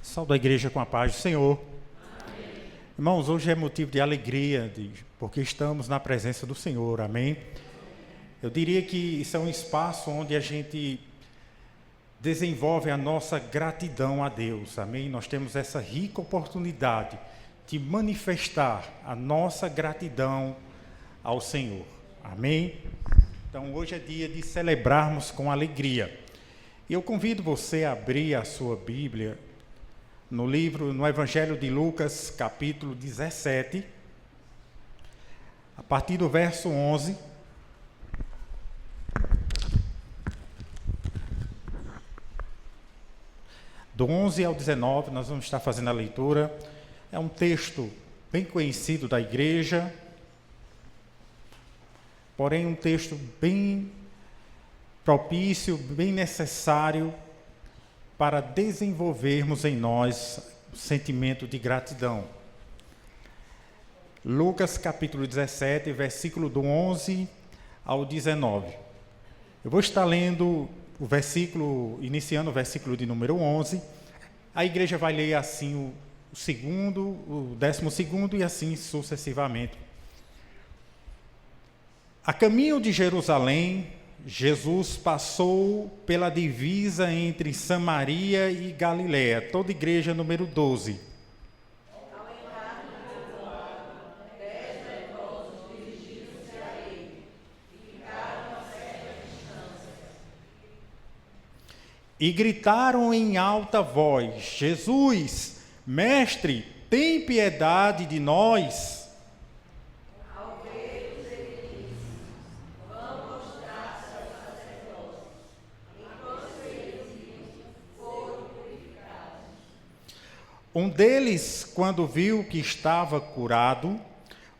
Saúdo a igreja com a paz do Senhor. Amém. Irmãos, hoje é motivo de alegria, porque estamos na presença do Senhor, amém? Eu diria que isso é um espaço onde a gente desenvolve a nossa gratidão a Deus, amém? Nós temos essa rica oportunidade de manifestar a nossa gratidão ao Senhor, amém? Então, hoje é dia de celebrarmos com alegria. E eu convido você a abrir a sua Bíblia no Evangelho de Lucas, capítulo 17, a partir do verso 11. Do 11 ao 19, nós vamos estar fazendo a leitura. É um texto bem conhecido da igreja, porém um texto bem propício, bem necessário para desenvolvermos em nós o sentimento de gratidão. Lucas capítulo 17, versículo do 11 ao 19. Eu vou estar lendo o versículo, iniciando o versículo de número 11. A igreja vai ler assim o segundo, o 12º e assim sucessivamente. A caminho de Jerusalém, Jesus passou pela divisa entre Samaria e Galiléia. Toda igreja número 12. Ao entrar no povoado, 10 leprosos dirigiram-se a ele e ficaram a certa distância. E gritaram em alta voz: Jesus, mestre, tem piedade de nós. Ao vê-los, ele disse: vão mostrar-se aos sacerdotes. Enquanto eles iam, foram purificados. Um deles, quando viu que estava curado,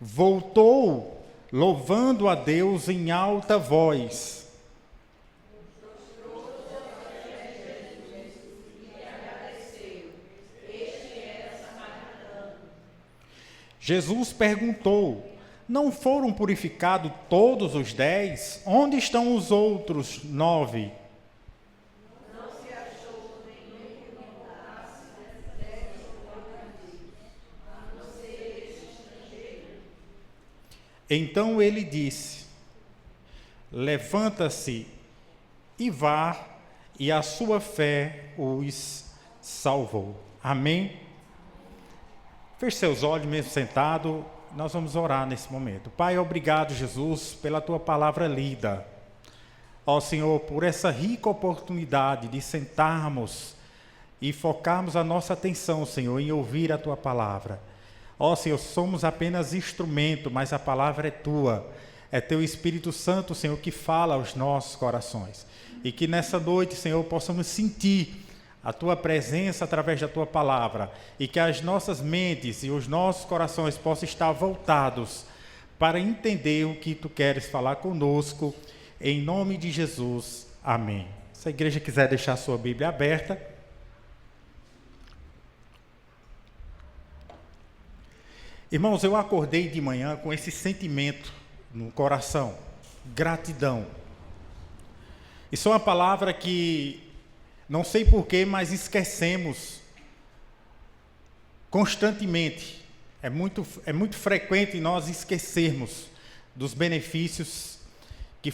voltou, louvando a Deus em alta voz. Jesus perguntou: não foram purificados todos os 10? Onde estão os outros 9? Não se achou nenhum que voltasse dessa oportunidade, a não ser este estrangeiro. Então ele disse: levanta-se e vá, e a sua fé os salvou. Amém? Feche seus olhos, mesmo sentado, nós vamos orar nesse momento. Pai, obrigado, Jesus, pela tua palavra lida. Ó Senhor, por essa rica oportunidade de sentarmos e focarmos a nossa atenção, Senhor, em ouvir a tua palavra. Ó Senhor, somos apenas instrumento, mas a palavra é tua. É teu Espírito Santo, Senhor, que fala aos nossos corações. E que nessa noite, Senhor, possamos sentir a tua presença através da tua palavra, e que as nossas mentes e os nossos corações possam estar voltados para entender o que tu queres falar conosco, em nome de Jesus, amém. Se a igreja quiser deixar a sua Bíblia aberta. Irmãos, eu acordei de manhã com esse sentimento no coração, gratidão. Isso é uma palavra que não sei porquê, mas esquecemos constantemente. É muito frequente nós esquecermos dos benefícios que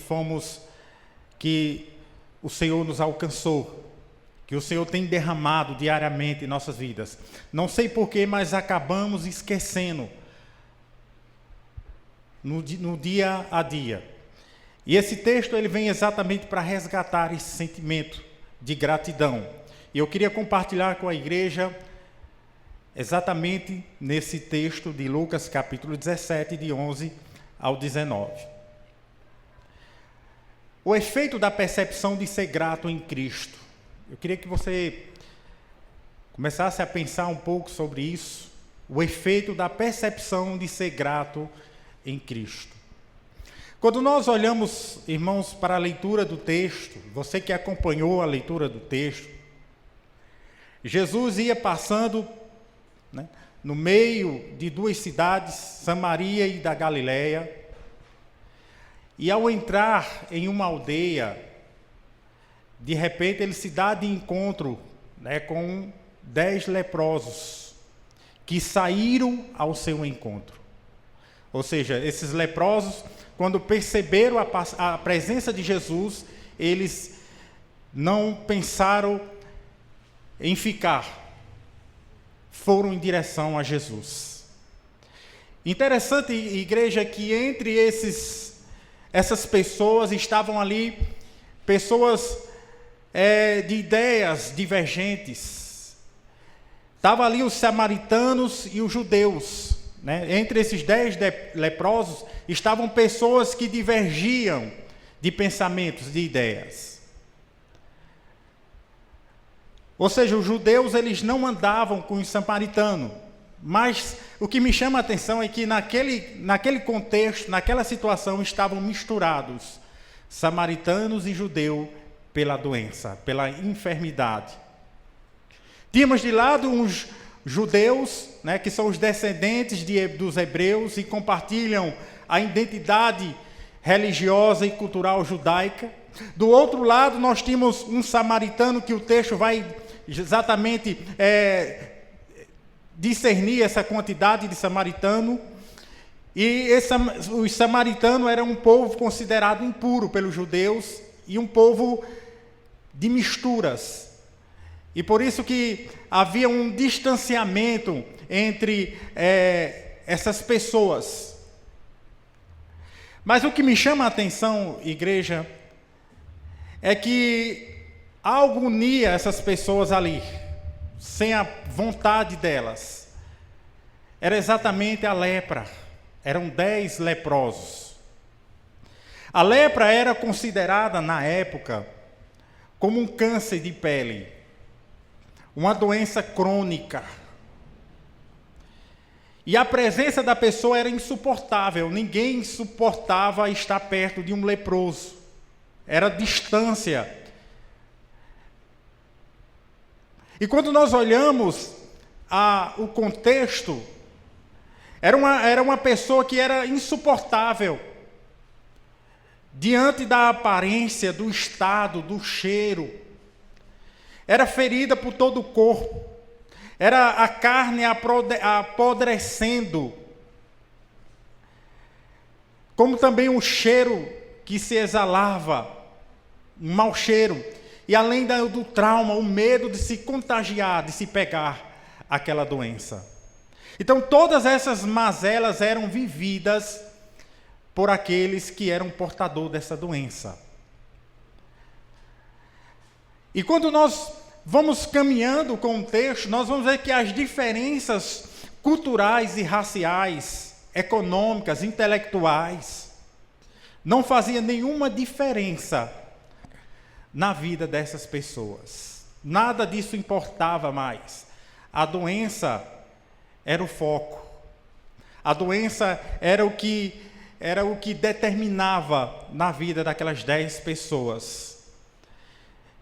o Senhor nos alcançou, que o Senhor tem derramado diariamente em nossas vidas. Não sei porquê, mas acabamos esquecendo no dia a dia. E esse texto ele vem exatamente para resgatar esse sentimento de gratidão. E eu queria compartilhar com a igreja exatamente nesse texto de Lucas capítulo 17, de 11 ao 19. O efeito da percepção de ser grato em Cristo. Eu queria que você começasse a pensar um pouco sobre isso. O efeito da percepção de ser grato em Cristo. Quando nós olhamos, irmãos, para a leitura do texto, você que acompanhou a leitura do texto, Jesus ia passando, no meio de duas cidades, Samaria e da Galiléia, e ao entrar em uma aldeia, de repente ele se dá de encontro com 10 leprosos que saíram ao seu encontro. Ou seja, esses leprosos, quando perceberam a presença de Jesus, eles não pensaram em ficar, foram em direção a Jesus. Interessante, igreja, que entre essas pessoas estavam ali pessoas de ideias divergentes. Estavam ali os samaritanos e os judeus, né? Entre esses 10 leprosos estavam pessoas que divergiam de pensamentos, de ideias. Ou seja, os judeus eles não andavam com os samaritanos, mas o que me chama a atenção é que naquele contexto, naquela situação, estavam misturados samaritanos e judeus pela doença, pela enfermidade. Tínhamos de lado uns judeus, né, que são os descendentes dos hebreus e compartilham a identidade religiosa e cultural judaica. Do outro lado, nós tínhamos um samaritano, que o texto vai exatamente discernir essa quantidade de samaritano. E os samaritanos eram um povo considerado impuro pelos judeus e um povo de misturas. E por isso que havia um distanciamento entre essas pessoas. Mas o que me chama a atenção, igreja, é que algo unia essas pessoas ali, sem a vontade delas. Era exatamente a lepra. Eram 10 leprosos. A lepra era considerada, na época, como um câncer de pele, uma doença crônica. E a presença da pessoa era insuportável. Ninguém suportava estar perto de um leproso. Era distância. E quando nós olhamos o contexto, era uma pessoa que era insuportável diante da aparência, do estado, do cheiro. Era ferida por todo o corpo. Era a carne apodrecendo. Como também um cheiro que se exalava, um mau cheiro. E além do trauma, o medo de se contagiar, de se pegar aquela doença. Então todas essas mazelas eram vividas por aqueles que eram portadores dessa doença. E quando nós vamos caminhando com o texto, nós vamos ver que as diferenças culturais e raciais, econômicas, intelectuais, não faziam nenhuma diferença na vida dessas pessoas. Nada disso importava mais. A doença era o foco. A doença era o que determinava na vida daquelas 10 pessoas.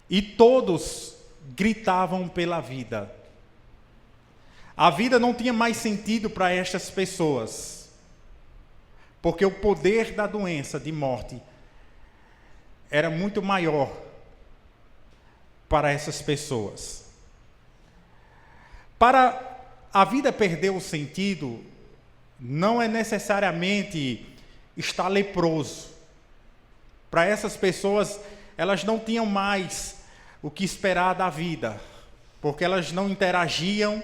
E todos gritavam pela vida. A vida não tinha mais sentido para estas pessoas, porque o poder da doença de morte era muito maior para essas pessoas. Para a vida perder o sentido, não é necessariamente estar leproso. Para essas pessoas, elas não tinham mais o que esperar da vida, porque elas não interagiam,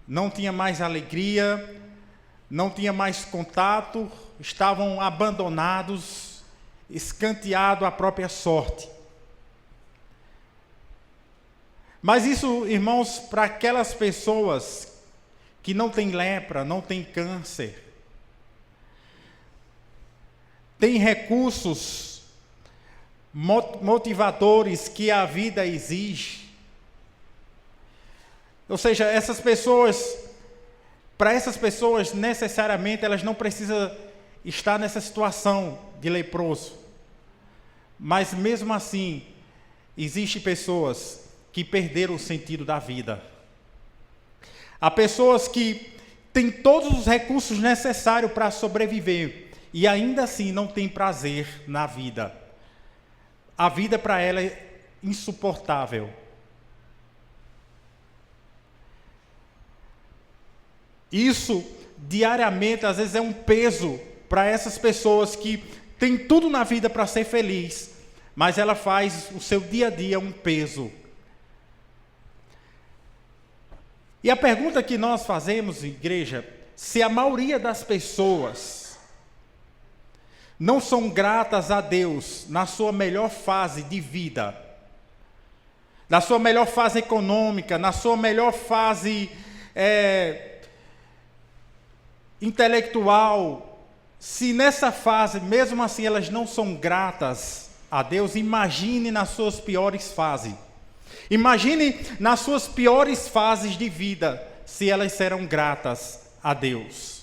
não tinham mais alegria, não tinham mais contato, estavam abandonados, escanteados à própria sorte. Mas isso, irmãos, para aquelas pessoas que não têm lepra, não têm câncer, têm recursos motivadores que a vida exige. Ou seja, essas pessoas, para essas pessoas, necessariamente, elas não precisam estar nessa situação de leproso. Mas mesmo assim, existem pessoas que perderam o sentido da vida. Há pessoas que têm todos os recursos necessários para sobreviver e ainda assim não têm prazer na vida. A vida para ela é insuportável. Isso, diariamente, às vezes é um peso para essas pessoas que têm tudo na vida para ser feliz, mas ela faz o seu dia a dia um peso. E a pergunta que nós fazemos, igreja, se a maioria das pessoas não são gratas a Deus na sua melhor fase de vida, na sua melhor fase econômica, na sua melhor fase intelectual, se nessa fase, mesmo assim, elas não são gratas a Deus, imagine nas suas piores fases. Imagine nas suas piores fases de vida, se elas serão gratas a Deus.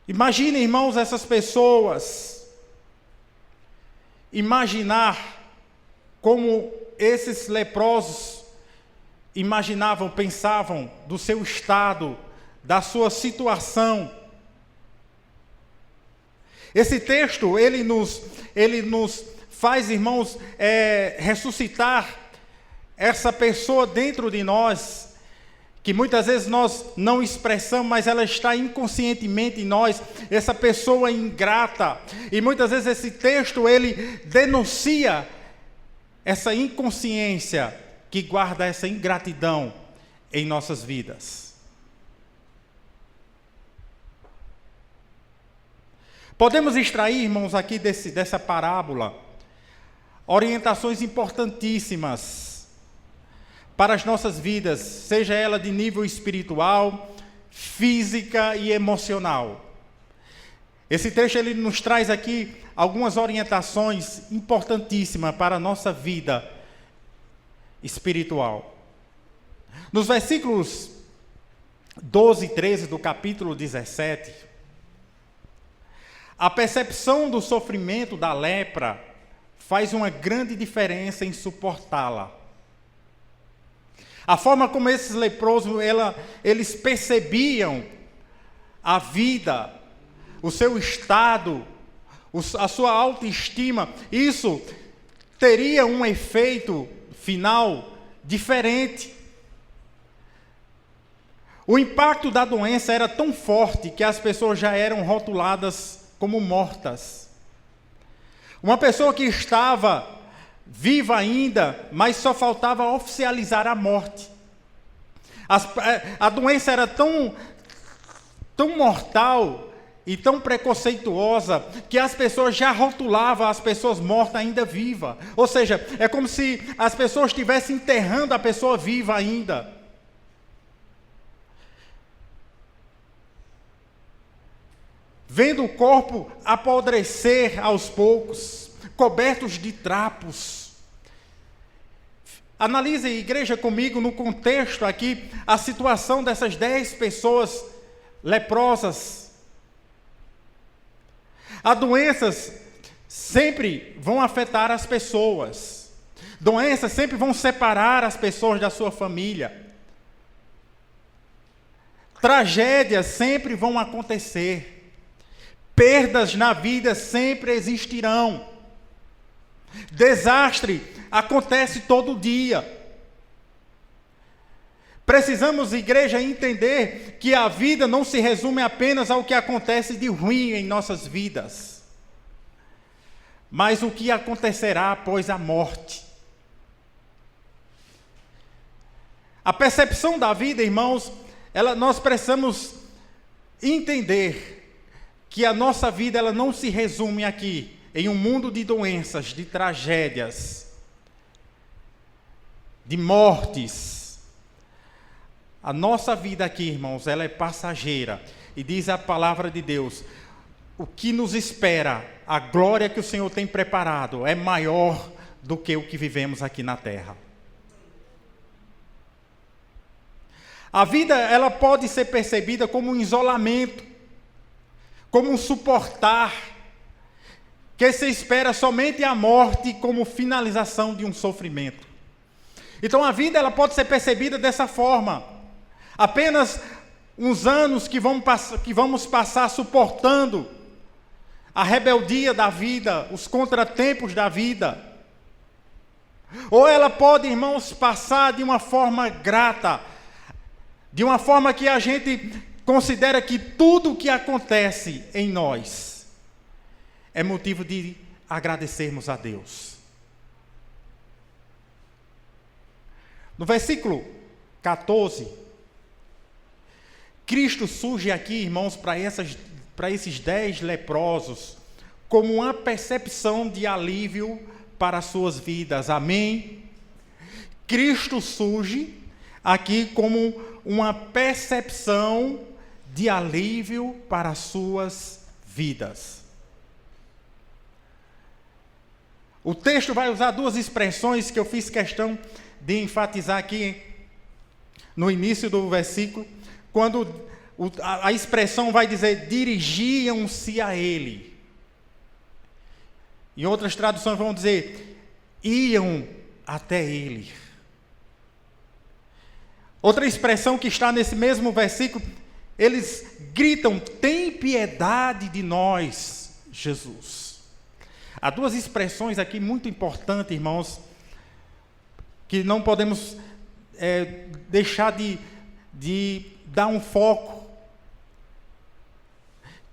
Imagine, irmãos, essas pessoas, imaginar como esses leprosos imaginavam, pensavam do seu estado, da sua situação. Esse texto, ele nos faz, irmãos, ressuscitar essa pessoa dentro de nós, que muitas vezes nós não expressamos, mas ela está inconscientemente em nós, essa pessoa ingrata. E muitas vezes esse texto, ele denuncia essa inconsciência que guarda essa ingratidão em nossas vidas. Podemos extrair, irmãos, aqui dessa parábola, orientações importantíssimas para as nossas vidas, seja ela de nível espiritual, física e emocional. Esse trecho ele nos traz aqui algumas orientações importantíssimas para a nossa vida espiritual. Nos versículos 12 e 13 do capítulo 17, a percepção do sofrimento da lepra faz uma grande diferença em suportá-la. A forma como esses leprosos, eles percebiam a vida, o seu estado, a sua autoestima, isso teria um efeito final diferente. O impacto da doença era tão forte que as pessoas já eram rotuladas como mortas. Uma pessoa que estava viva ainda, mas só faltava oficializar a morte. A doença era tão mortal e tão preconceituosa que as pessoas já rotulavam as pessoas mortas ainda vivas. Ou seja, é como se as pessoas estivessem enterrando a pessoa viva ainda. Vendo o corpo apodrecer aos poucos, cobertos de trapos. Analise, igreja, comigo, no contexto aqui, a situação dessas 10 pessoas leprosas. As doenças sempre vão afetar as pessoas. Doenças sempre vão separar as pessoas da sua família. Tragédias sempre vão acontecer. Perdas na vida sempre existirão. Desastre acontece todo dia. Precisamos, igreja, entender que a vida não se resume apenas ao que acontece de ruim em nossas vidas, mas o que acontecerá após a morte. A percepção da vida, irmãos, nós precisamos entender que a nossa vida ela não se resume aqui em um mundo de doenças, de tragédias, de mortes. A nossa vida aqui, irmãos, ela é passageira. E diz a palavra de Deus, o que nos espera, a glória que o Senhor tem preparado, é maior do que o que vivemos aqui na terra. A vida, ela pode ser percebida como um isolamento, como um suportar, que se espera somente a morte como finalização de um sofrimento. Então a vida ela pode ser percebida dessa forma, apenas uns anos que vamos passar suportando a rebeldia da vida, os contratempos da vida. Ou ela pode, irmãos, passar de uma forma grata, de uma forma que a gente considera que tudo o que acontece em nós é motivo de agradecermos a Deus. No versículo 14, Cristo surge aqui, irmãos, para esses 10 leprosos, como uma percepção de alívio para as suas vidas. Amém? Cristo surge aqui como uma percepção de alívio para as suas vidas. O texto vai usar duas expressões que eu fiz questão de enfatizar aqui no início do versículo, quando a expressão vai dizer, dirigiam-se a ele. Em outras traduções vão dizer, iam até ele. Outra expressão que está nesse mesmo versículo, eles gritam, tem piedade de nós, Jesus. Há duas expressões aqui muito importantes, irmãos, que não podemos deixar de dar um foco.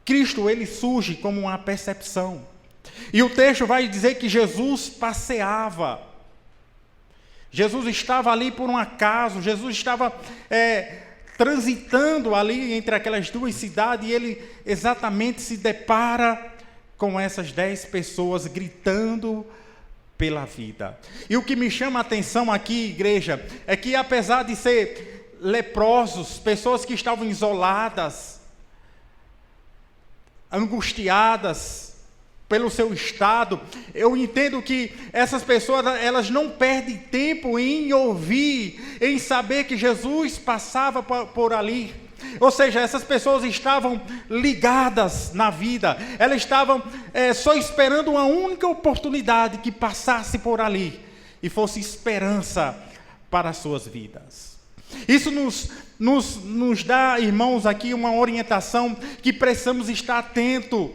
Cristo, ele surge como uma percepção. E o texto vai dizer que Jesus passeava. Jesus estava ali por um acaso, Jesus estava transitando ali entre aquelas duas cidades, e ele exatamente se depara com essas 10 pessoas gritando pela vida. E o que me chama a atenção aqui, igreja, é que apesar de ser leprosos, pessoas que estavam isoladas, angustiadas pelo seu estado, eu entendo que essas pessoas, elas não perdem tempo em ouvir, em saber que Jesus passava por ali. Ou seja, essas pessoas estavam ligadas na vida, elas estavam só esperando uma única oportunidade que passasse por ali e fosse esperança para as suas vidas. Isso nos dá, irmãos, aqui uma orientação que precisamos estar atentos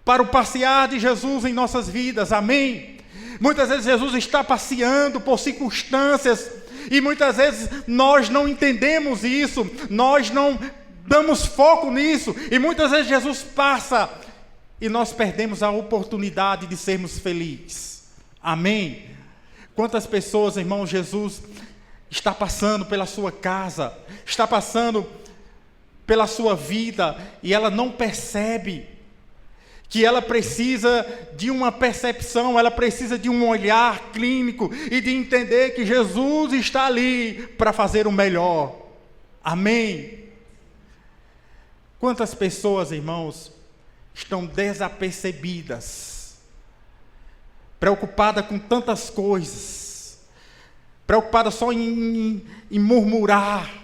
para o passear de Jesus em nossas vidas, amém? Muitas vezes Jesus está passeando por circunstâncias, e muitas vezes nós não entendemos isso, nós não damos foco nisso, e muitas vezes Jesus passa, e nós perdemos a oportunidade de sermos felizes, amém? Quantas pessoas, irmão, Jesus está passando pela sua casa, está passando pela sua vida, e ela não percebe que ela precisa de uma percepção, ela precisa de um olhar clínico e de entender que Jesus está ali para fazer o melhor. Amém? Quantas pessoas, irmãos, estão desapercebidas, preocupadas com tantas coisas, preocupadas só em murmurar,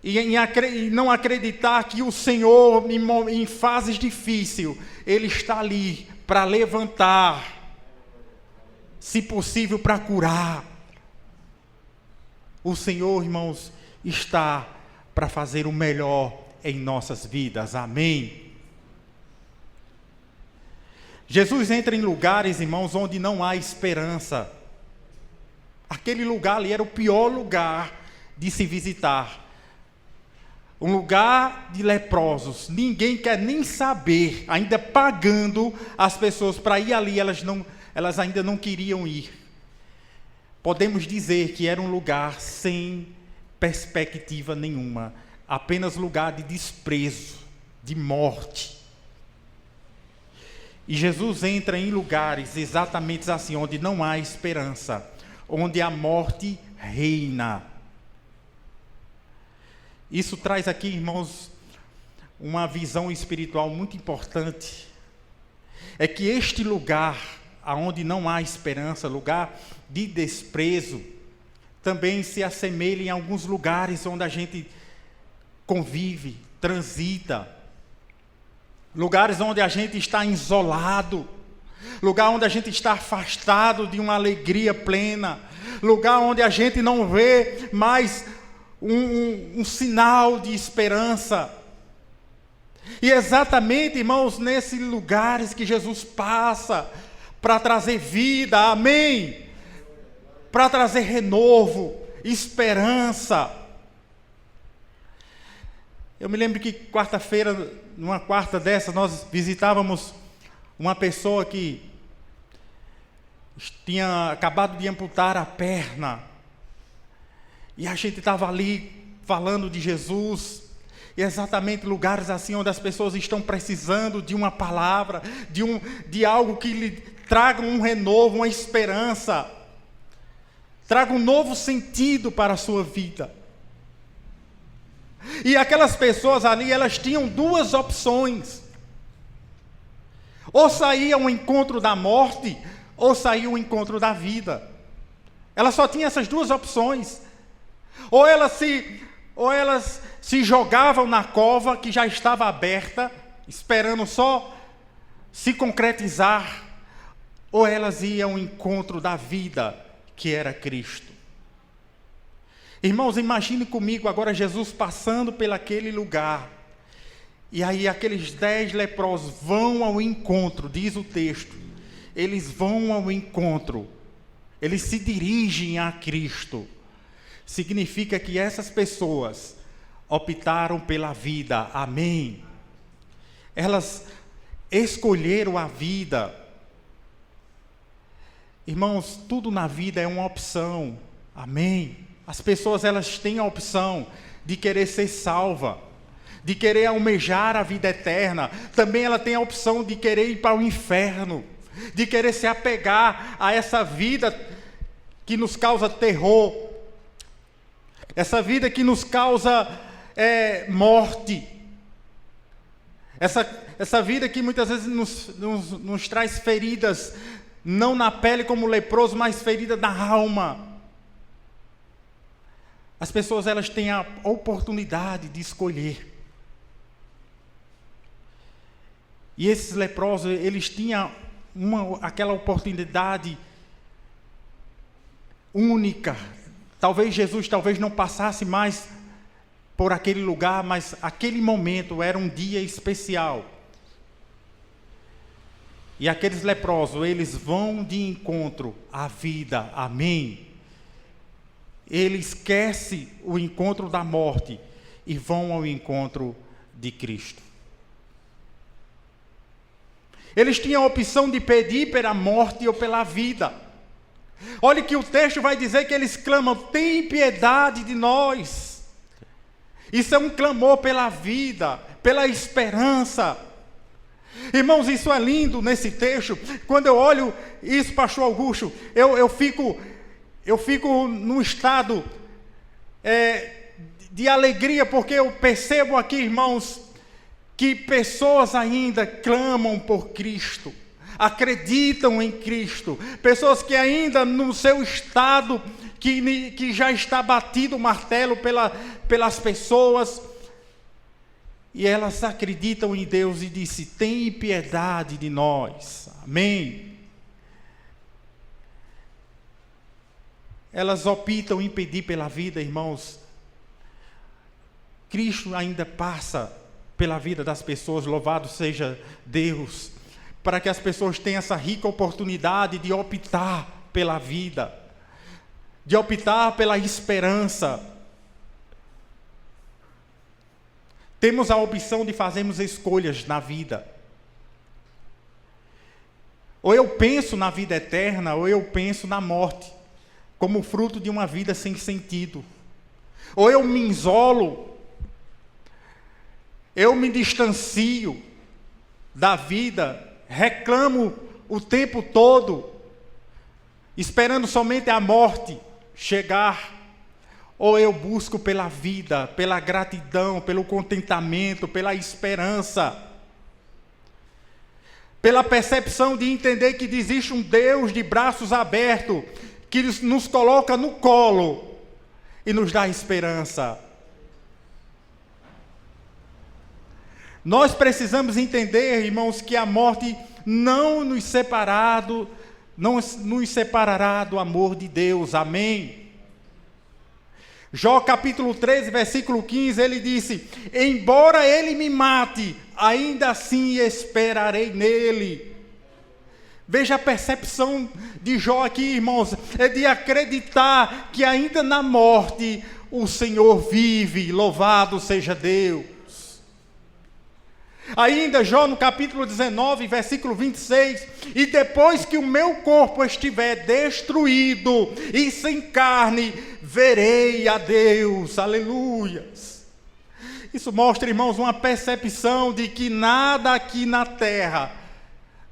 e não acreditar que o Senhor, em fases difíceis, Ele está ali para levantar, se possível para curar. O Senhor, irmãos, está para fazer o melhor em nossas vidas, amém? Jesus entra em lugares, irmãos, onde não há esperança. Aquele lugar ali era o pior lugar de se visitar. Um lugar de leprosos, ninguém quer nem saber, ainda pagando as pessoas para ir ali, elas ainda não queriam ir. Podemos dizer que era um lugar sem perspectiva nenhuma, apenas lugar de desprezo, de morte. E Jesus entra em lugares exatamente assim, onde não há esperança, onde a morte reina. Isso traz aqui, irmãos, uma visão espiritual muito importante. É que este lugar, onde não há esperança, lugar de desprezo, também se assemelha em alguns lugares onde a gente convive, transita. Lugares onde a gente está isolado. Lugar onde a gente está afastado de uma alegria plena. Lugar onde a gente não vê mais um sinal de esperança. E exatamente, irmãos, nesses lugares que Jesus passa para trazer vida, amém? para trazer renovo, esperança. Eu me lembro que quarta-feira, numa quarta dessa, nós visitávamos uma pessoa que tinha acabado de amputar a perna. E a gente estava ali falando de Jesus. E exatamente lugares assim onde as pessoas estão precisando de uma palavra, de algo que lhe traga um renovo, uma esperança. Traga um novo sentido para a sua vida. E aquelas pessoas ali, elas tinham duas opções. Ou saía ao encontro da morte, ou saía ao encontro da vida. Elas só tinham essas duas opções. Ou elas se jogavam na cova que já estava aberta, esperando só se concretizar, ou elas iam ao encontro da vida, que era Cristo. Irmãos, imagine comigo agora Jesus passando pelaquele lugar. E aí aqueles 10 leprosos vão ao encontro, diz o texto. Eles vão ao encontro. Eles se dirigem a Cristo. Significa que essas pessoas optaram pela vida. Amém. Elas escolheram a vida. Irmãos, tudo na vida é uma opção. Amém. As pessoas, elas têm a opção de querer ser salva, de querer almejar a vida eterna. Também ela tem a opção de querer ir para o inferno, de querer se apegar a essa vida que nos causa terror, essa vida que nos causa morte, essa vida que muitas vezes nos traz feridas, não na pele como leproso, mas ferida na alma. As pessoas, elas têm a oportunidade de escolher. E esses leprosos, eles tinham aquela oportunidade única. Talvez Jesus não passasse mais por aquele lugar, mas aquele momento era um dia especial. E aqueles leprosos, eles vão de encontro à vida. Amém. Ele esquece o encontro da morte e vão ao encontro de Cristo. Eles tinham a opção de pedir pela morte ou pela vida. Olha que o texto vai dizer que eles clamam: tem piedade de nós. Isso é um clamor pela vida, pela esperança. Irmãos, isso é lindo nesse texto. Quando eu olho isso, pastor Augusto, eu fico num estado de alegria, porque eu percebo aqui, irmãos, que pessoas ainda clamam por Cristo, acreditam em Cristo, pessoas que ainda no seu estado, que já está batido o martelo pelas pessoas, e elas acreditam em Deus e dizem: tem piedade de nós. Amém. Elas optam em pedir pela vida, irmãos. Cristo ainda passa pela vida das pessoas, louvado seja Deus, para que as pessoas tenham essa rica oportunidade de optar pela vida, de optar pela esperança. Temos a opção de fazermos escolhas na vida. Ou eu penso na vida eterna, ou eu penso na morte, como fruto de uma vida sem sentido. Ou eu me isolo, eu me distancio da vida, reclamo o tempo todo, esperando somente a morte chegar. Ou eu busco pela vida, pela gratidão, pelo contentamento, pela esperança, pela percepção de entender que existe um Deus de braços abertos, que nos coloca no colo e nos dá esperança. Nós precisamos entender, irmãos, que a morte não nos separará do amor de Deus. Amém. Jó capítulo 13, versículo 15, ele disse: embora ele me mate, ainda assim esperarei nele, Veja a percepção de Jó aqui, irmãos, é de acreditar que ainda na morte o Senhor vive, louvado seja Deus. Ainda Jó no capítulo 19, versículo 26, e depois que o meu corpo estiver destruído e sem carne, verei a Deus, aleluias. Isso mostra, irmãos, uma percepção de que nada aqui na terra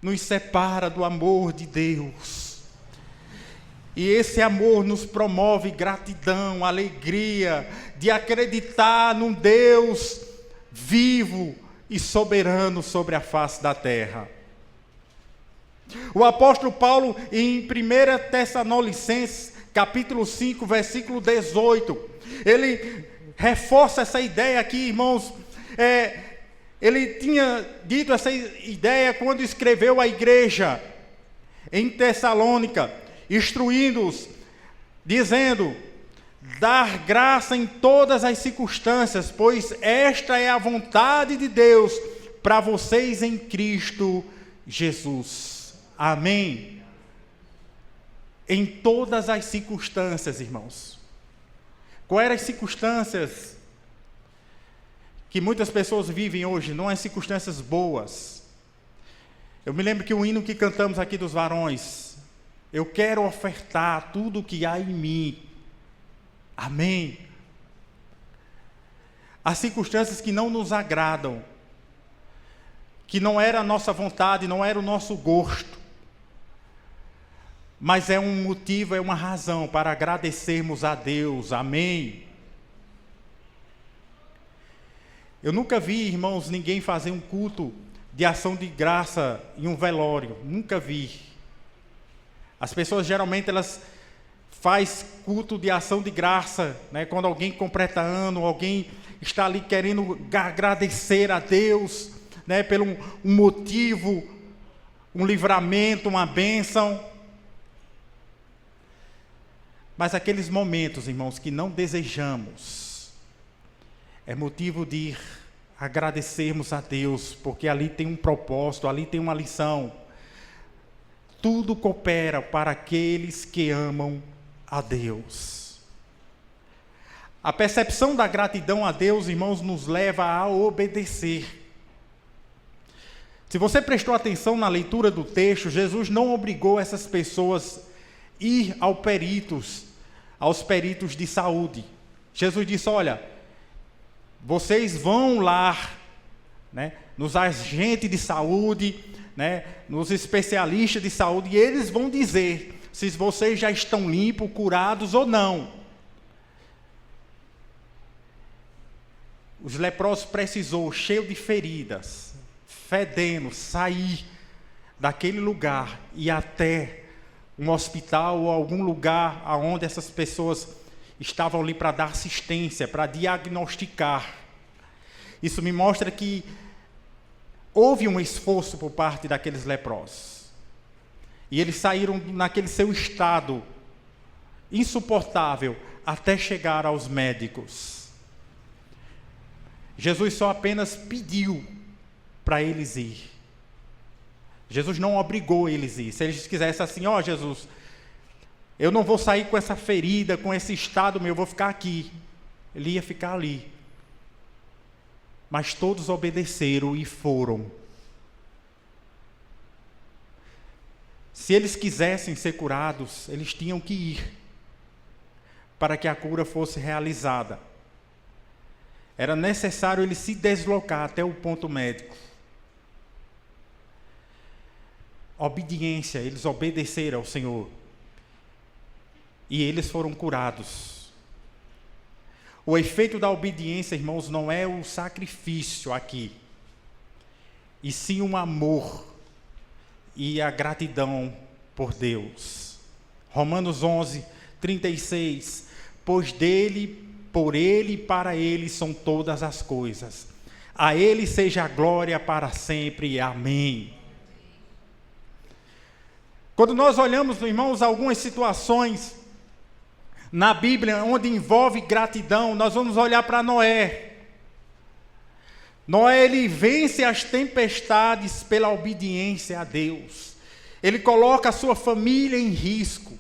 nos separa do amor de Deus. E esse amor nos promove gratidão, alegria, de acreditar num Deus vivo e soberano sobre a face da terra. O apóstolo Paulo, em 1 Tessalonicenses, capítulo 5, versículo 18, ele reforça essa ideia aqui, irmãos. Ele tinha dito essa ideia quando escreveu à igreja em Tessalônica, instruindo-os, dizendo: dar graça em todas as circunstâncias, pois esta é a vontade de Deus para vocês em Cristo Jesus. Amém. Em todas as circunstâncias, irmãos. Quais eram as circunstâncias que muitas pessoas vivem hoje? Não é circunstâncias boas. Eu me lembro que o hino que cantamos aqui dos varões: eu quero ofertar tudo o que há em mim. Amém. Há circunstâncias que não nos agradam, que não era a nossa vontade, não era o nosso gosto, mas é um motivo, é uma razão para agradecermos a Deus. Amém. Eu nunca vi, irmãos, ninguém fazer um culto de ação de graça em um velório. Nunca vi. As pessoas geralmente elas fazem culto de ação de graça, né? Quando alguém completa ano, alguém está ali querendo agradecer a Deus, né? Pelo um motivo, um livramento, uma bênção. Mas aqueles momentos, irmãos, que não desejamos, é motivo de agradecermos a Deus, porque ali tem um propósito, ali tem uma lição. Tudo coopera para aqueles que amam a Deus. A percepção da gratidão a Deus, irmãos, nos leva a obedecer. Se você prestou atenção na leitura do texto, Jesus não obrigou essas pessoas a ir aos peritos de saúde. Jesus disse: olha, vocês vão lá, né, nos agentes de saúde, né, nos especialistas de saúde, e eles vão dizer se vocês já estão limpos, curados ou não. Os leprosos precisou, cheio de feridas, fedendo, sair daquele lugar e até um hospital ou algum lugar onde essas pessoas estavam ali para dar assistência, para diagnosticar. Isso me mostra que houve um esforço por parte daqueles leprosos. E eles saíram naquele seu estado insuportável até chegar aos médicos. Jesus só apenas pediu para eles ir. Jesus não obrigou eles a ir. Se eles quisessem assim: ó, Jesus, eu não vou sair com essa ferida, com esse estado meu, eu vou ficar aqui. Ele ia ficar ali. Mas todos obedeceram e foram. Se eles quisessem ser curados, eles tinham que ir para que a cura fosse realizada. Era necessário ele se deslocar até o ponto médico. Obediência, eles obedeceram ao Senhor. E eles foram curados. O efeito da obediência, irmãos, não é o sacrifício aqui, e sim um amor e a gratidão por Deus. Romanos 11, 36. Pois dele, por ele e para ele são todas as coisas. A ele seja a glória para sempre. Amém. Quando nós olhamos, irmãos, algumas situações na Bíblia onde envolve gratidão, nós vamos olhar para Noé. Noé, ele vence as tempestades pela obediência a Deus. Ele coloca a sua família em risco,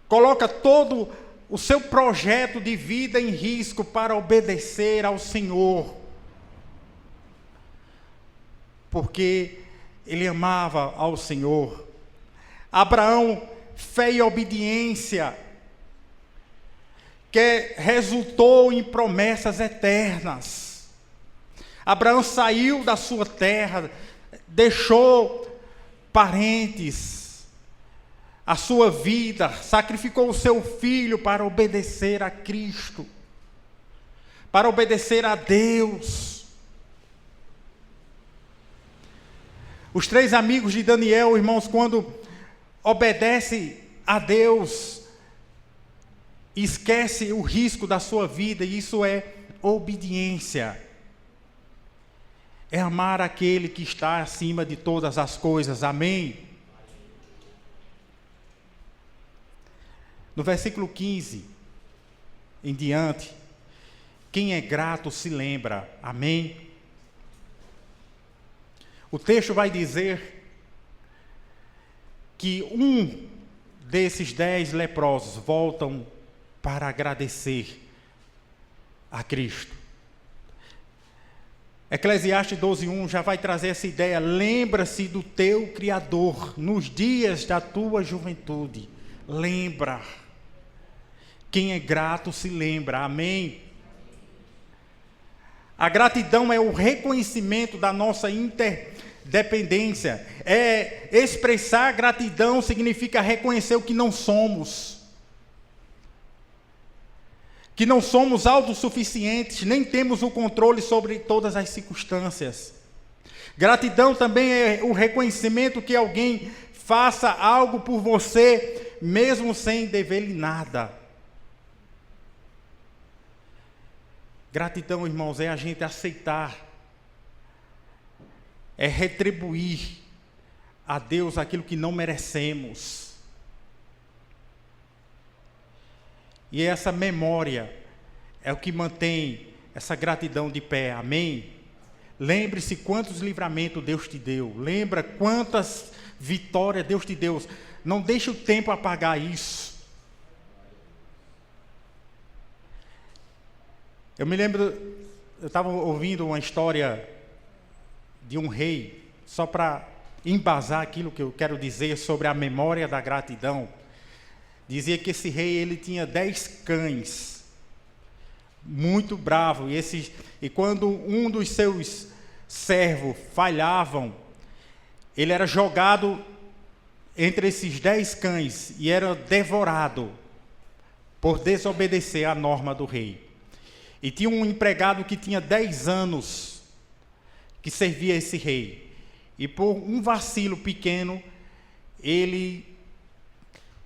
coloca todo o seu projeto de vida em risco para obedecer ao Senhor, porque ele amava ao Senhor. Abraão, fé e obediência, que resultou em promessas eternas. Abraão saiu da sua terra, deixou parentes, a sua vida, sacrificou o seu filho para obedecer a Cristo, para obedecer a Deus. Os 3 amigos de Daniel, irmãos, quando obedecem a Deus, esquece o risco da sua vida, e isso é obediência. É amar aquele que está acima de todas as coisas. Amém? No versículo 15 em diante, quem é grato se lembra. Amém? O texto vai dizer que um desses 10 leprosos voltam para agradecer a Cristo. Eclesiastes 12:1 já vai trazer essa ideia. Lembra-se do teu Criador nos dias da tua juventude. Lembra. Quem é grato se lembra. Amém? A gratidão é o reconhecimento da nossa interdependência. Expressar gratidão significa reconhecer o que não somos. Que não somos autossuficientes, nem temos o controle sobre todas as circunstâncias. Gratidão também é o reconhecimento que alguém faça algo por você, mesmo sem dever-lhe nada. Gratidão, irmãos, é a gente aceitar, é retribuir a Deus aquilo que não merecemos. E essa memória é o que mantém essa gratidão de pé. Amém? Lembre-se quantos livramentos Deus te deu. Lembra quantas vitórias Deus te deu. Não deixe o tempo apagar isso. Eu me lembro, eu estava ouvindo uma história de um rei, só para embasar aquilo que eu quero dizer sobre a memória da gratidão. Dizia que esse rei, ele tinha 10 cães, muito bravo, e quando um dos seus servos falhavam, ele era jogado entre esses 10 cães e era devorado por desobedecer à norma do rei. E tinha um empregado que tinha 10 anos que servia esse rei, e por um vacilo pequeno, ele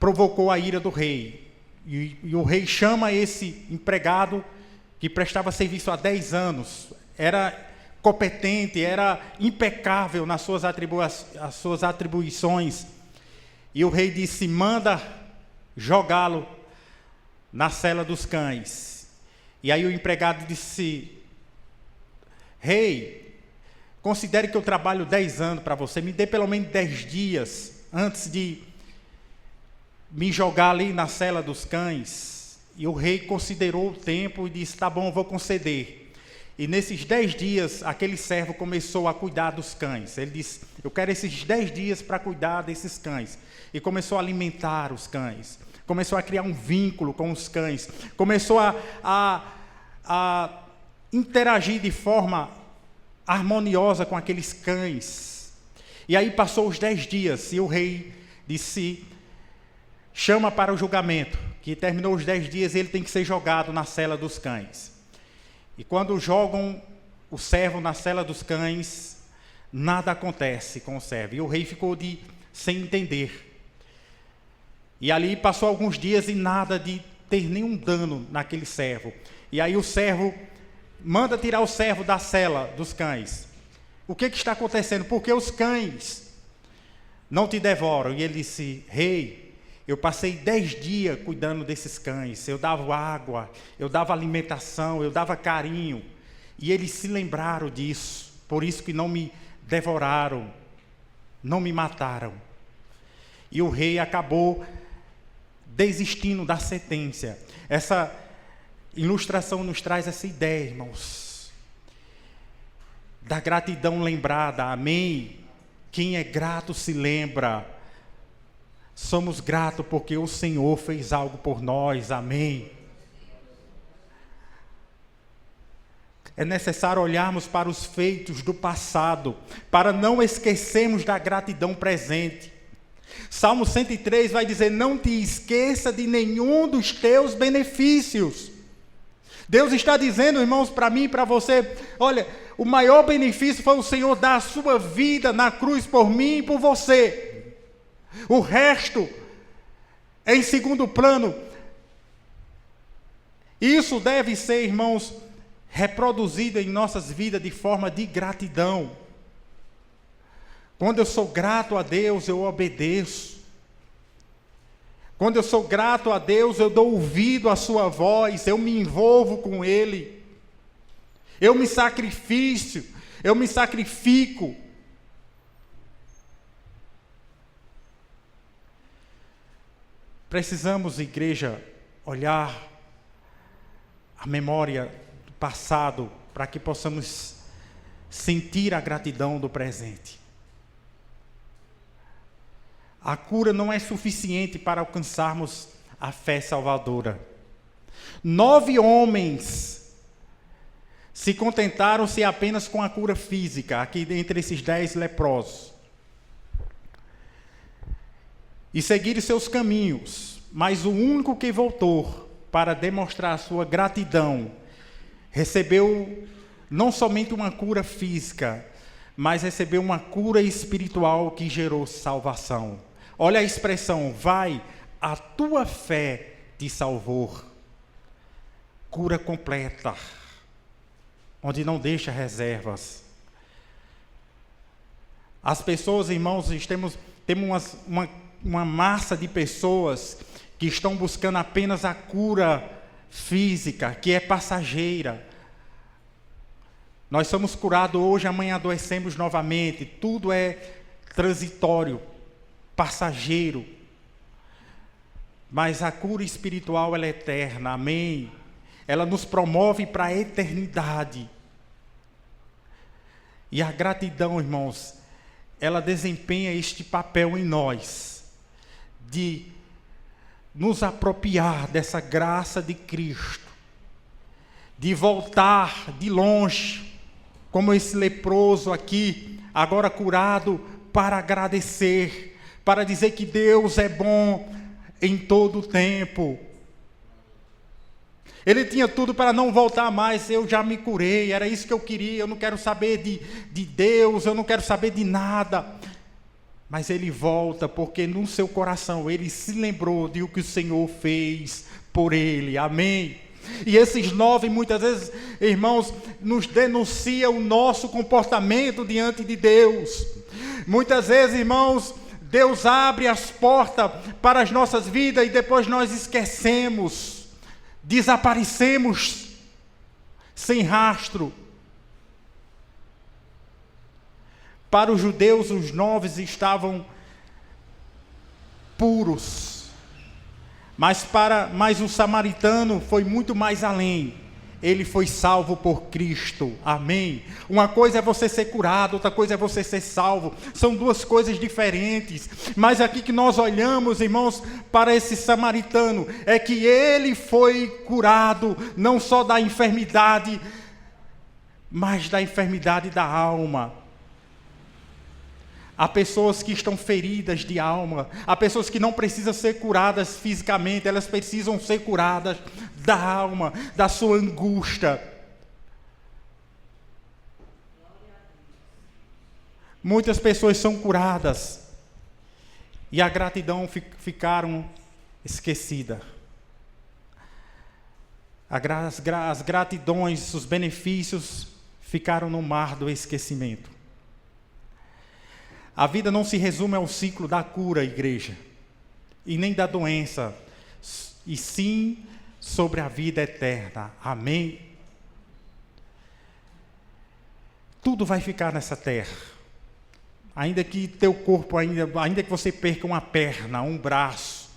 provocou a ira do rei, e o rei chama esse empregado que prestava serviço há 10 anos, era competente, era impecável nas suas atribuições, e o rei disse: manda jogá-lo na cela dos cães. E aí o empregado disse: rei, considere que eu trabalho 10 anos para você, me dê pelo menos 10 dias antes de me jogar ali na cela dos cães. E o rei considerou o tempo e disse: tá bom, eu vou conceder. E nesses 10 dias, aquele servo começou a cuidar dos cães. Ele disse: eu quero esses 10 dias para cuidar desses cães. E começou a alimentar os cães. Começou a criar um vínculo com os cães. Começou a interagir de forma harmoniosa com aqueles cães. E aí passou os 10 dias e o rei disse: chama para o julgamento, que terminou os 10 dias e ele tem que ser jogado na cela dos cães. E quando jogam o servo na cela dos cães, nada acontece com o servo. E o rei ficou sem entender. E ali passou alguns dias e nada de ter nenhum dano naquele servo. E aí o servo manda tirar o servo da cela dos cães. O que está acontecendo? Porque os cães não te devoram. E ele disse: rei, eu passei 10 dias cuidando desses cães, eu dava água, eu dava alimentação, eu dava carinho, e eles se lembraram disso, por isso que não me devoraram, não me mataram. E o rei acabou desistindo da sentença. Essa ilustração nos traz essa ideia, irmãos, da gratidão lembrada, amém? Quem é grato se lembra. Somos gratos porque o Senhor fez algo por nós, amém? É necessário olharmos para os feitos do passado, para não esquecermos da gratidão presente. Salmo 103 vai dizer: não te esqueça de nenhum dos teus benefícios. Deus está dizendo, irmãos, para mim e para você, olha, o maior benefício foi o Senhor dar a sua vida na cruz por mim e por você. O resto é em segundo plano. Isso deve ser, irmãos, reproduzido em nossas vidas de forma de gratidão. Quando eu sou grato a Deus, eu obedeço. Quando eu sou grato a Deus, eu dou ouvido à sua voz, eu me envolvo com Ele. Eu me sacrifico. Precisamos, igreja, olhar a memória do passado para que possamos sentir a gratidão do presente. A cura não é suficiente para alcançarmos a fé salvadora. 9 homens se contentaram-se apenas com a cura física, aqui entre esses 10 leprosos, e seguiram seus caminhos, mas o único que voltou para demonstrar a sua gratidão, recebeu não somente uma cura física, mas recebeu uma cura espiritual que gerou salvação. Olha a expressão: vai, a tua fé te salvou. Cura completa, onde não deixa reservas. As pessoas, irmãos, temos uma massa de pessoas que estão buscando apenas a cura física, que é passageira. Nós somos curados hoje, amanhã adoecemos novamente. Tudo é transitório, passageiro. Mas a cura espiritual, ela é eterna, amém? Ela nos promove para a eternidade. E a gratidão, irmãos, ela desempenha este papel em nós, de nos apropriar dessa graça de Cristo, de voltar de longe, como esse leproso aqui, agora curado, para agradecer, para dizer que Deus é bom em todo o tempo. Ele tinha tudo para não voltar mais. Eu já me curei, era isso que eu queria, eu não quero saber de Deus, eu não quero saber de nada. Mas ele volta porque no seu coração ele se lembrou de o que o Senhor fez por ele, amém? E esses 9, muitas vezes, irmãos, nos denunciam o nosso comportamento diante de Deus. Muitas vezes, irmãos, Deus abre as portas para as nossas vidas e depois nós esquecemos, desaparecemos sem rastro. Para os judeus, os 9 estavam puros. Mas o samaritano foi muito mais além. Ele foi salvo por Cristo. Amém? Uma coisa é você ser curado, outra coisa é você ser salvo. São duas coisas diferentes. Mas aqui que nós olhamos, irmãos, para esse samaritano, é que ele foi curado não só da enfermidade, mas da enfermidade da alma. Há pessoas que estão feridas de alma, há pessoas que não precisam ser curadas fisicamente, elas precisam ser curadas da alma, da sua angústia. Muitas pessoas são curadas e a gratidão ficaram esquecidas. As gratidões, os benefícios ficaram no mar do esquecimento. A vida não se resume ao ciclo da cura, igreja, e nem da doença, e sim sobre a vida eterna. Amém? Tudo vai ficar nessa terra. ainda que teu corpo, ainda que você perca uma perna, um braço,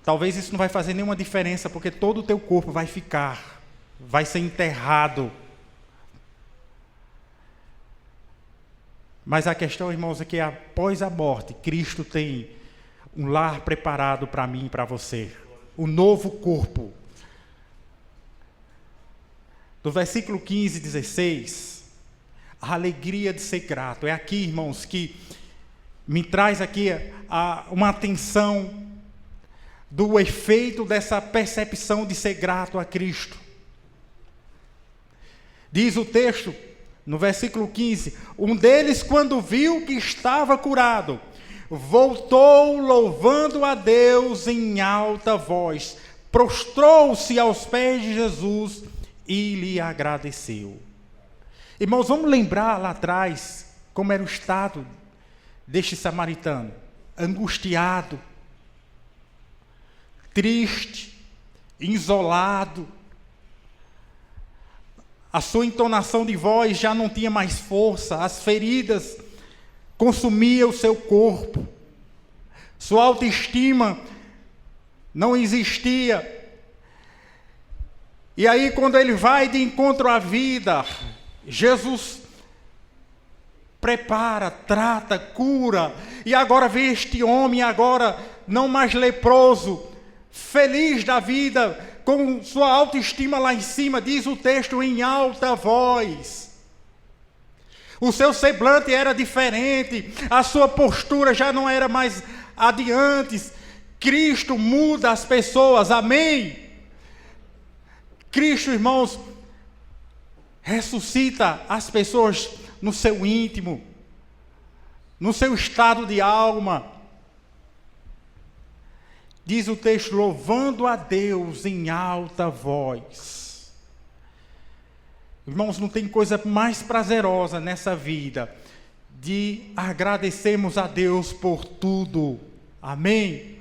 talvez isso não vai fazer nenhuma diferença, porque todo o teu corpo vai ficar, vai ser enterrado. Mas a questão, irmãos, é que após a morte, Cristo tem um lar preparado para mim e para você. O novo corpo. Do versículo 15 e 16, a alegria de ser grato. É aqui, irmãos, que me traz aqui uma atenção do efeito dessa percepção de ser grato a Cristo. Diz o texto, no versículo 15, um deles, quando viu que estava curado, voltou louvando a Deus em alta voz, prostrou-se aos pés de Jesus e lhe agradeceu. Irmãos, vamos lembrar lá atrás como era o estado deste samaritano, angustiado, triste, isolado. A sua entonação de voz já não tinha mais força, as feridas consumiam o seu corpo, sua autoestima não existia. E aí, quando ele vai de encontro à vida, Jesus prepara, trata, cura, e agora vê este homem, agora não mais leproso, feliz da vida, com sua autoestima lá em cima, diz o texto, em alta voz. O seu semblante era diferente, a sua postura já não era mais adiante. Cristo muda as pessoas, amém? Cristo, irmãos, ressuscita as pessoas no seu íntimo, no seu estado de alma. Diz o texto, louvando a Deus em alta voz. Irmãos, não tem coisa mais prazerosa nessa vida de agradecermos a Deus por tudo. Amém?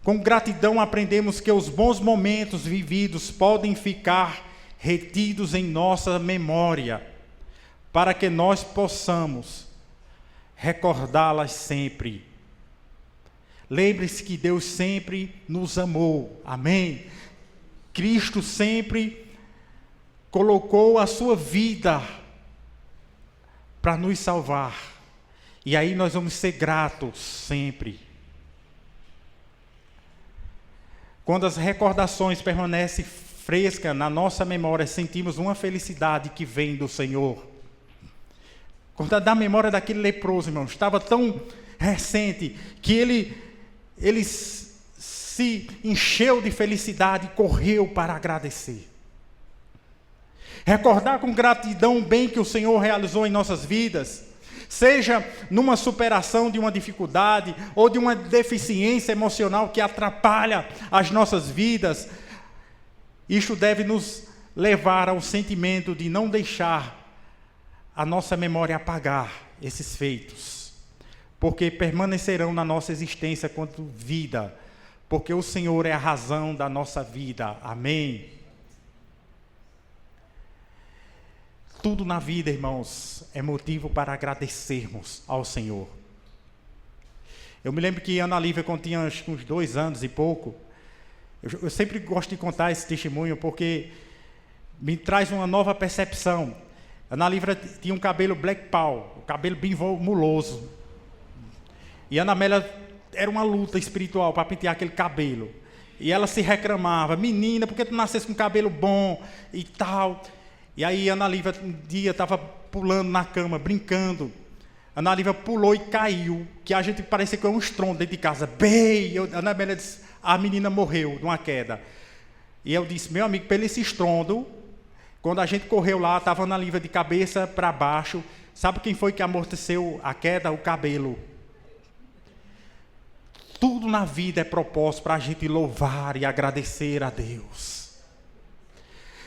Com gratidão aprendemos que os bons momentos vividos podem ficar retidos em nossa memória, para que nós possamos recordá-las sempre. Lembre-se que Deus sempre nos amou, amém? Cristo sempre colocou a sua vida para nos salvar, e aí nós vamos ser gratos sempre. Quando as recordações permanecem frescas na nossa memória, sentimos uma felicidade que vem do Senhor. Quando da memória daquele leproso, irmão, estava tão recente que ele se encheu de felicidade e correu para agradecer. Recordar com gratidão o bem que o Senhor realizou em nossas vidas, seja numa superação de uma dificuldade ou de uma deficiência emocional que atrapalha as nossas vidas, isto deve nos levar ao sentimento de não deixar a nossa memória apagar esses feitos, porque permanecerão na nossa existência quanto vida, porque o Senhor é a razão da nossa vida, amém? Tudo na vida, irmãos, é motivo para agradecermos ao Senhor. Eu me lembro que Ana Lívia, quando tinha uns 2 anos e pouco, eu sempre gosto de contar esse testemunho, porque me traz uma nova percepção. Ana Lívia tinha um cabelo black power, um cabelo bem volumoso. E Ana Amélia era uma luta espiritual para pentear aquele cabelo. E ela se reclamava, menina, por que tu nascesse com cabelo bom e tal? E aí Ana Lívia um dia estava pulando na cama, brincando. Ana Lívia pulou e caiu, que a gente parecia que era um estrondo dentro de casa. Bem, Ana Amélia disse, a menina morreu de uma queda. E eu disse, meu amigo, pelo esse estrondo, quando a gente correu lá, estava Ana Lívia de cabeça para baixo. Sabe quem foi que amorteceu a queda? O cabelo. Tudo na vida é propósito para a gente louvar e agradecer a Deus.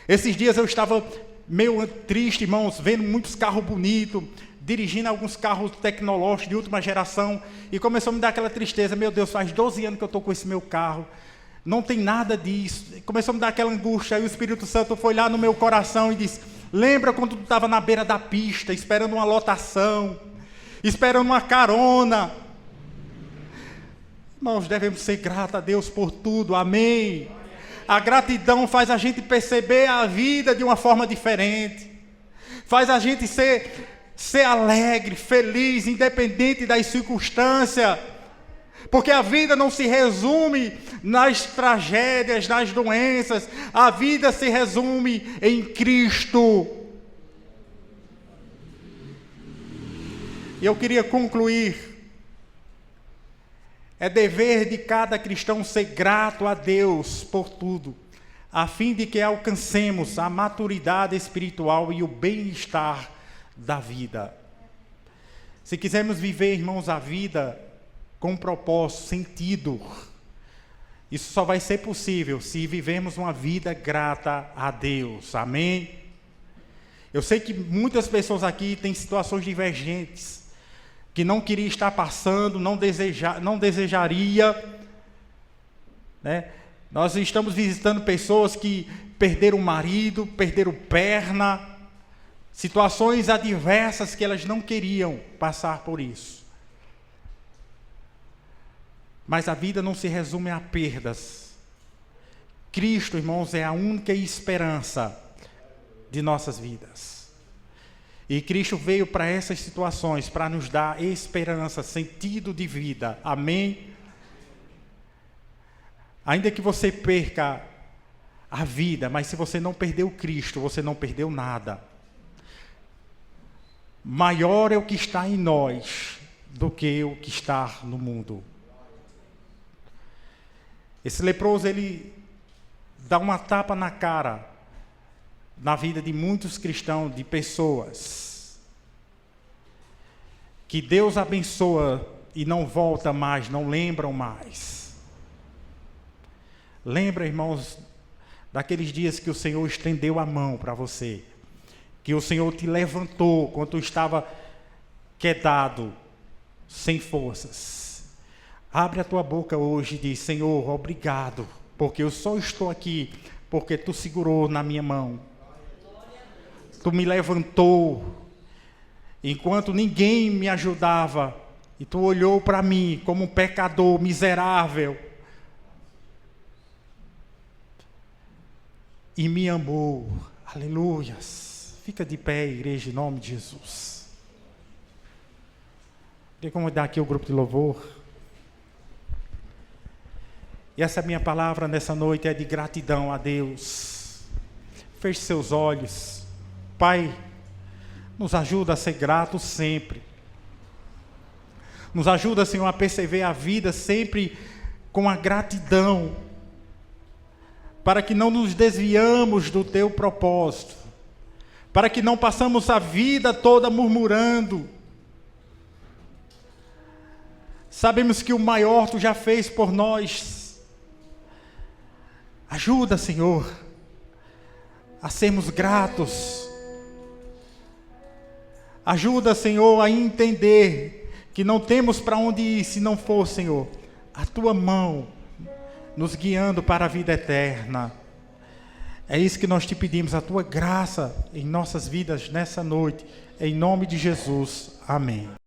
Esses dias eu estava meio triste, irmãos, vendo muitos carros bonitos, dirigindo alguns carros tecnológicos de última geração, e começou a me dar aquela tristeza, meu Deus, faz 12 anos que eu estou com esse meu carro, não tem nada disso, começou a me dar aquela angústia, aí o Espírito Santo foi lá no meu coração e disse, Lembra quando tu estava na beira da pista, esperando uma lotação, esperando uma carona. Nós devemos ser gratos a Deus por tudo, amém? A gratidão faz a gente perceber a vida de uma forma diferente. Faz a gente ser alegre, feliz, independente das circunstâncias. Porque a vida não se resume nas tragédias, nas doenças. A vida se resume em Cristo. E eu queria concluir. É dever de cada cristão ser grato a Deus por tudo, a fim de que alcancemos a maturidade espiritual e o bem-estar da vida. Se quisermos viver, irmãos, a vida com propósito, sentido, isso só vai ser possível se vivermos uma vida grata a Deus, amém? Eu sei que muitas pessoas aqui têm situações divergentes, que não queria estar passando, não desejaria, né? Nós estamos visitando pessoas que perderam o marido, perderam perna, situações adversas que elas não queriam passar por isso. Mas a vida não se resume a perdas. Cristo, irmãos, é a única esperança de nossas vidas. E Cristo veio para essas situações, para nos dar esperança, sentido de vida. Amém? Ainda que você perca a vida, mas se você não perdeu Cristo, você não perdeu nada. Maior é o que está em nós do que o que está no mundo. Esse leproso, ele dá uma tapa na cara na vida de muitos cristãos, de pessoas que Deus abençoa e não volta mais, não lembram mais. Lembra, irmãos, daqueles dias que o Senhor estendeu a mão para você, que o Senhor te levantou quando tu estava quedado, sem forças. Abre a tua boca hoje e diz: Senhor, obrigado, porque eu só estou aqui porque tu segurou na minha mão. Tu me levantou, enquanto ninguém me ajudava, e tu olhou para mim como um pecador miserável, e me amou. Aleluias. Fica de pé, igreja, em nome de Jesus. Queria convidar aqui o grupo de louvor. E essa minha palavra nessa noite é de gratidão a Deus. Feche seus olhos. Pai, nos ajuda a ser gratos sempre. Nos ajuda, Senhor, a perceber a vida sempre com a gratidão, para que não nos desviamos do Teu propósito, para que não passamos a vida toda murmurando. Sabemos que o maior Tu já fez por nós. Ajuda, Senhor, a sermos gratos. Ajuda, Senhor, a entender que não temos para onde ir se não for, Senhor, a Tua mão nos guiando para a vida eterna. É isso que nós te pedimos, a Tua graça em nossas vidas nessa noite, em nome de Jesus. Amém.